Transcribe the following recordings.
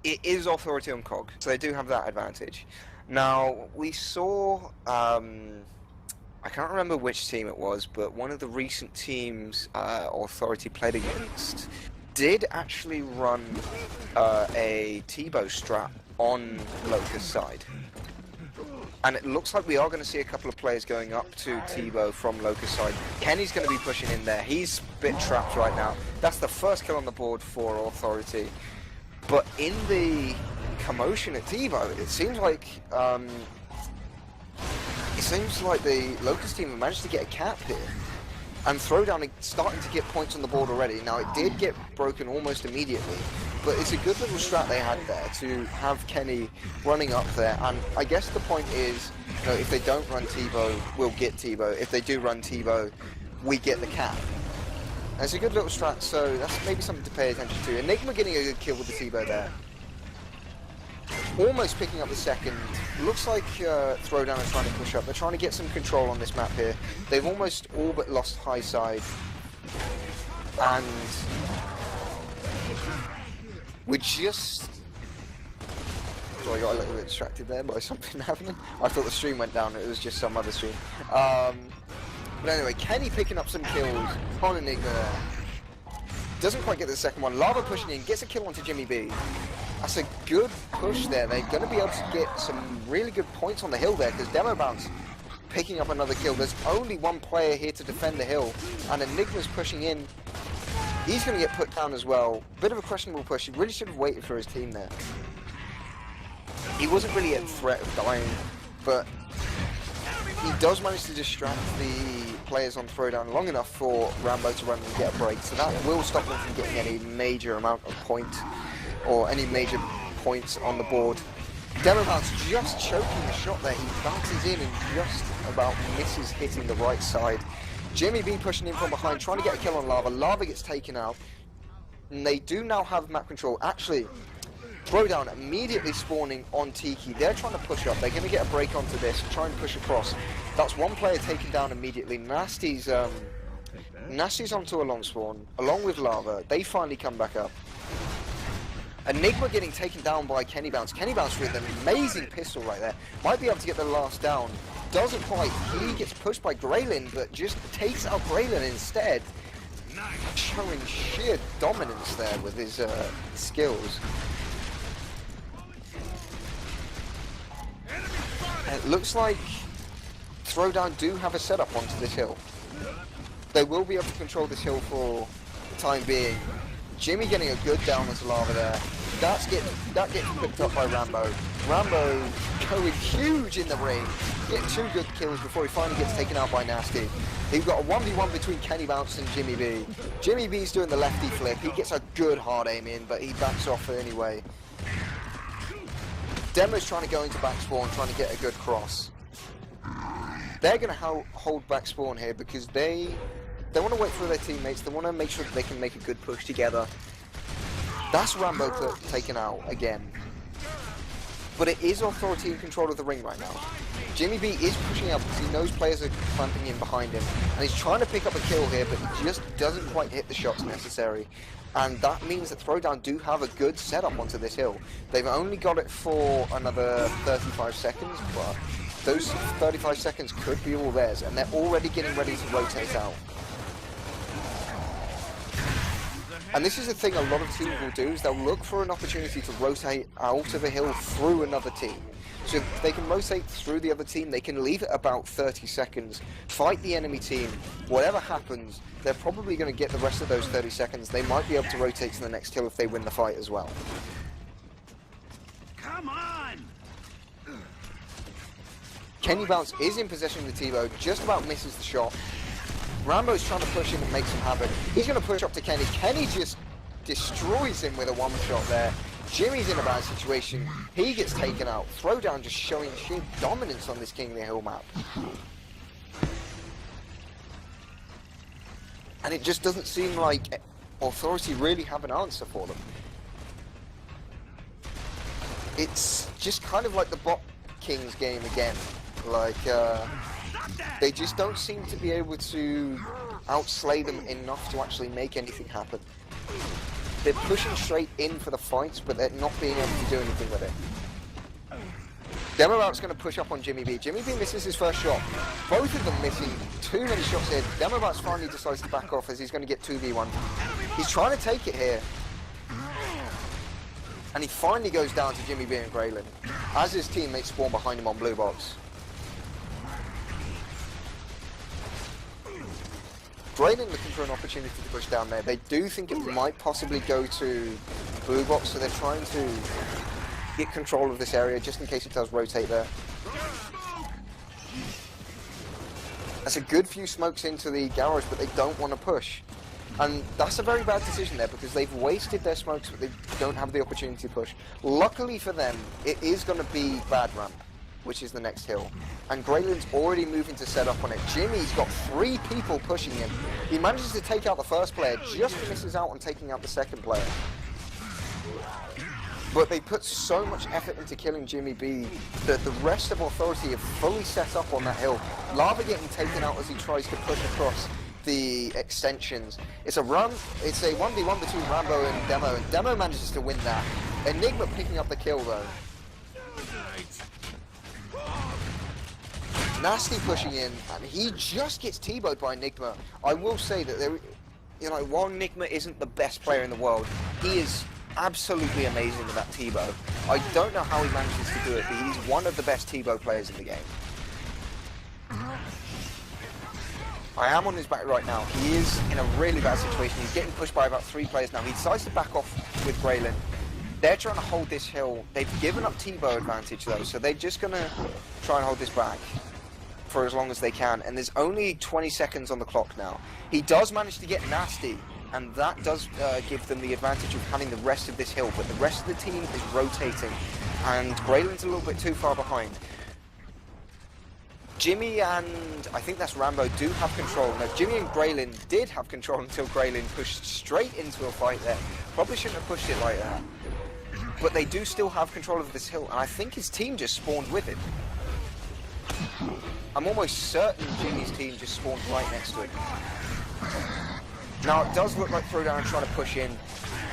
it is Authority on COG, so they do have that advantage. Now, we saw, I can't remember which team it was, but one of the recent teams Authority played against did actually run a T-bow strat on Locust side. And it looks like we are going to see a couple of players going up to T-bow from Locust side. Kenny's going to be pushing in there. He's a bit trapped right now. That's the first kill on the board for Authority. But in the commotion at T-bow, it seems like the Locust team have managed to get a cap here. And Throwdown is starting to get points on the board already. Now, it did get broken almost immediately, but it's a good little strat they had there to have Kenny running up there. And I guess the point is, you know, if they don't run T-bow, we'll get T-bow. If they do run T-bow, we get the cap. And it's a good little strat, so that's maybe something to pay attention to. Enigma getting a good kill with the T-bow there. Almost picking up the second. Looks like Throwdown are trying to push up. They're trying to get some control on this map here. They've almost all but lost high side. And we just... Sorry, I got a little bit distracted there by something happening. I thought the stream went down, it was just some other stream. But anyway, Kenny picking up some kills on Enigma there. Doesn't quite get the second one. Lava pushing in, gets a kill onto Jimmy B. That's a good push there. They're going to be able to get some really good points on the hill there, because Demo Bounce picking up another kill. There's only one player here to defend the hill, and Enigma's pushing in. He's going to get put down as well. Bit of a questionable push. He really should have waited for his team there. He wasn't really at threat of dying, but he does manage to distract the players on Throwdown long enough for Rambo to run and get a break, so that will stop them from getting any major amount of points or any major points on the board. Demo Bounce just choking the shot there. He bounces in and just about misses hitting the right side. Jimmy B pushing in from behind, trying to get a kill on Lava. Lava gets taken out. And they do now have map control. Actually, Throwdown immediately spawning on Tiki. They're trying to push up. They're going to get a break onto this, try and push across. That's one player taken down immediately. Nasty's onto a long spawn, along with Lava. They finally come back up. Enigma getting taken down by Kenny Bounce. Kenny Bounce with an amazing pistol right there. Might be able to get the last down. Doesn't quite. He gets pushed by Greylin, but just takes out Greylin instead. Showing sheer dominance there with his skills. And it looks like Throwdown do have a setup onto this hill. They will be able to control this hill for the time being. Jimmy getting a good down onto Lava there. That gets picked up by Rambo. Rambo going huge in the ring. Getting 2 good kills before he finally gets taken out by Nasty. He's got a 1v1 between Kenny Bounce and Jimmy B. Jimmy B's doing the lefty flip. He gets a good hard aim in, but he backs off anyway. Demo's trying to go into back spawn, trying to get a good cross. They're going to hold back spawn here because they want to wait for their teammates. They want to make sure that they can make a good push together. That's Rambo taken out again. But it is Authority in control of the ring right now. Jimmy B is pushing up because he knows players are clamping in behind him. And he's trying to pick up a kill here, but he just doesn't quite hit the shots necessary. And that means that Throwdown do have a good setup onto this hill. They've only got it for another 35 seconds, but those 35 seconds could be all theirs. And they're already getting ready to rotate out. And this is the thing a lot of teams will do, is they'll look for an opportunity to rotate out of a hill through another team. So if they can rotate through the other team, they can leave it about 30 seconds, fight the enemy team. Whatever happens, they're probably going to get the rest of those 30 seconds. They might be able to rotate to the next hill if they win the fight as well. Come on! Kenny Bounce is in possession of the T-bow, just about misses the shot. Rambo's trying to push in and make some havoc. He's going to push up to Kenny. Kenny just destroys him with a one-shot there. Jimmy's in a bad situation. He gets taken out. Throwdown just showing sheer dominance on this King of the Hill map. And it just doesn't seem like Authority really have an answer for them. It's just kind of like the Bot Kings game again. Like, they just don't seem to be able to outslay them enough to actually make anything happen. They're pushing straight in for the fights, but they're not being able to do anything with it. Demobout's going to push up on Jimmy B. Jimmy B misses his first shot. Both of them missing too many shots here. Demobout's finally decides to back off as he's going to get 2v1. He's trying to take it here. And he finally goes down to Jimmy B and Graylin, as his teammates spawn behind him on blue box. Graylin looking for an opportunity to push down there. They do think it might possibly go to blue box, so they're trying to get control of this area just in case it does rotate there. That's a good few smokes into the garage, but they don't want to push. And that's a very bad decision there because they've wasted their smokes, but they don't have the opportunity to push. Luckily for them, it is going to be bad ramp, which is the next hill. And Graylin's already moving to set up on it. Jimmy's got 3 people pushing him. He manages to take out the first player, just misses out on taking out the second player. But they put so much effort into killing Jimmy B that the rest of Authority have fully set up on that hill. Lava getting taken out as he tries to push across the extensions. It's a 1v1 between Rambo and Demo, and Demo manages to win that. Enigma picking up the kill though. Nasty pushing in, and he just gets T-bowed by Enigma. I will say that while Enigma isn't the best player in the world, he is absolutely amazing with that T-bow. I don't know how he manages to do it, but he's one of the best T-bow players in the game. I am on his back right now. He is in a really bad situation. He's getting pushed by about 3 players now. He decides to back off with Graylin. They're trying to hold this hill. They've given up T-bow advantage though, so they're just going to try and hold this back for as long as they can. And there's only 20 seconds on the clock now. He does manage to get Nasty, and that does give them the advantage of having the rest of this hill, but the rest of the team is rotating, and Graylin's a little bit too far behind. Jimmy and, I think that's Rambo, do have control. Now, Jimmy and Graylin did have control until Graylin pushed straight into a fight there. Probably shouldn't have pushed it like that. But they do still have control of this hill, and I think his team just spawned with him. I'm almost certain Jimmy's team just spawned right next to him. Now, it does look like Throwdown are trying to push in.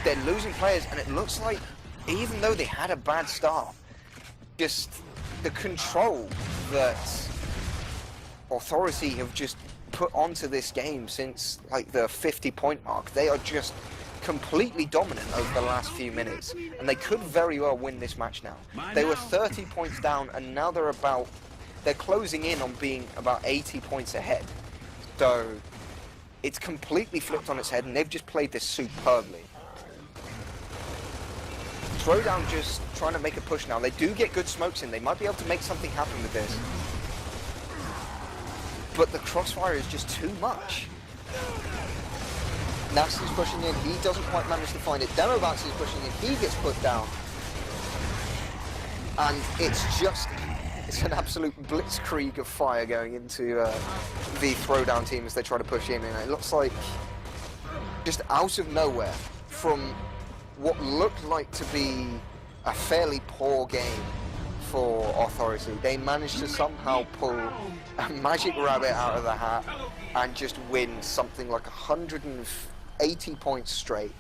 They're losing players, and it looks like, even though they had a bad start, just the control that Authority have just put onto this game since, like, the 50-point mark, they are just completely dominant over the last few minutes, and they could very well win this match now. They were 30 points down, and now they're closing in on being about 80 points ahead. So it's completely flipped on its head, and they've just played this superbly. Throwdown just trying to make a push now. They do get good smokes in. They might be able to make something happen with this. But the crossfire is just too much. Nasty's pushing in. He doesn't quite manage to find it. Demobox is pushing in. He gets put down. And it's an absolute blitzkrieg of fire going into the Throwdown team as they try to push in. And it looks like, just out of nowhere, from what looked like to be a fairly poor game for Authority, they managed to somehow pull a magic rabbit out of the hat and just win something like 180 points straight.